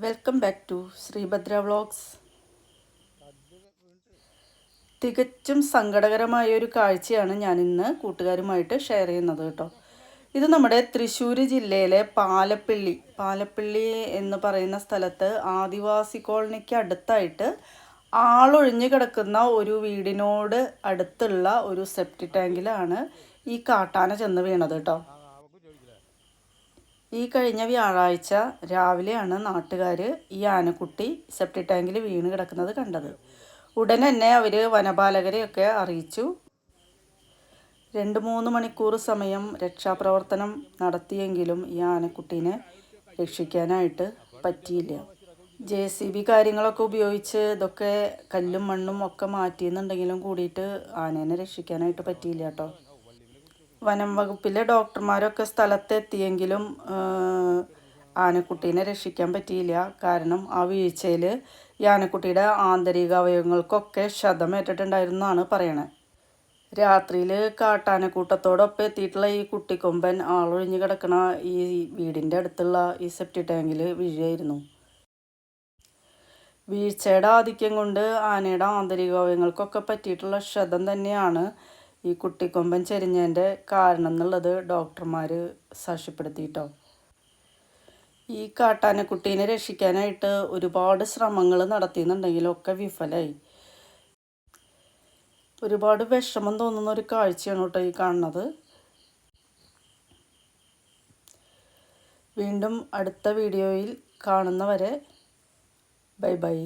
Welcome back to Sreebhadra vlogs. തികച്ചും സങ്കടകരമായ ഒരു കാഴ്ചയാണ് ഞാൻ ഇന്ന് കൂട്ടുകാരുമായിട്ട് ഷെയർ ചെയ്യുന്നത് കേട്ടോ. ഇത് നമ്മുടെ തൃശ്ശൂർ ജില്ലയിലെ പാലപ്പിള്ളി എന്ന് പറയുന്ന സ്ഥലത്ത് ആദിവാസി കോളനിക്ക് അടുത്തായിട്ട് ആളൊഴിഞ്ഞു കിടക്കുന്ന ഒരു വീടിനോട് അടുത്തുള്ള ഒരു സെപ്റ്റി ടാങ്കിലാണ് ഈ കാട്ടാന ചെന്ന് വീണത് കേട്ടോ. ഈ കഴിഞ്ഞ വ്യാഴാഴ്ച രാവിലെയാണ് നാട്ടുകാർ ഈ ആനക്കുട്ടി സെപ്റ്റി ടാങ്കിൽ വീണ് കിടക്കുന്നത് കണ്ടത്. ഉടൻ തന്നെ അവർ വനപാലകരെയൊക്കെ അറിയിച്ചു. 2-3 മണിക്കൂർ സമയം രക്ഷാപ്രവർത്തനം നടത്തിയെങ്കിലും ഈ ആനക്കുട്ടീനെ രക്ഷിക്കാനായിട്ട് പറ്റിയില്ല. JCB കാര്യങ്ങളൊക്കെ ഉപയോഗിച്ച് ഇതൊക്കെ കല്ലും മണ്ണും ഒക്കെ മാറ്റിയെന്നുണ്ടെങ്കിലും കൂടിയിട്ട് ആനേനെ രക്ഷിക്കാനായിട്ട് പറ്റിയില്ല കേട്ടോ. വനം വകുപ്പിലെ ഡോക്ടർമാരൊക്കെ സ്ഥലത്തെത്തിയെങ്കിലും ആനക്കുട്ടീനെ രക്ഷിക്കാൻ പറ്റിയില്ല. കാരണം ആ വീഴ്ചയിൽ ഈ ആനക്കുട്ടിയുടെ ആന്തരിക അവയവങ്ങൾക്കൊക്കെ ക്ഷതമേറ്റിട്ടുണ്ടായിരുന്നാണ് പറയണത്. രാത്രിയിൽ കാട്ടാനക്കൂട്ടത്തോടൊപ്പം എത്തിയിട്ടുള്ള ഈ കുട്ടിക്കൊമ്പൻ ആളൊഴിഞ്ഞ് കിടക്കണ ഈ വീടിൻ്റെ അടുത്തുള്ള ഈ സെപ്റ്റി ടാങ്കിൽ വീഴുകയായിരുന്നു. വീഴ്ചയുടെ ആധിക്യം കൊണ്ട് ആനയുടെ ആന്തരികാവയവങ്ങൾക്കൊക്കെ പറ്റിയിട്ടുള്ള ക്ഷതം തന്നെയാണ് ഈ കുട്ടിക്കൊമ്പൻ ചെരിഞ്ഞതിൻ്റെ കാരണം എന്നുള്ളത് ഡോക്ടർമാർ സാക്ഷ്യപ്പെടുത്തിയിട്ടോ. ഈ കാട്ടാനക്കുട്ടീനെ രക്ഷിക്കാനായിട്ട് ഒരുപാട് ശ്രമങ്ങൾ നടത്തിയെന്നുണ്ടെങ്കിലും ഒക്കെ വിഫലമായി. ഒരുപാട് വിഷമം തോന്നുന്ന ഒരു കാഴ്ചയാണ് കേട്ടോ ഈ കാണുന്നത്. വീണ്ടും അടുത്ത വീഡിയോയിൽ കാണുന്നവരെ ബൈ ബൈ.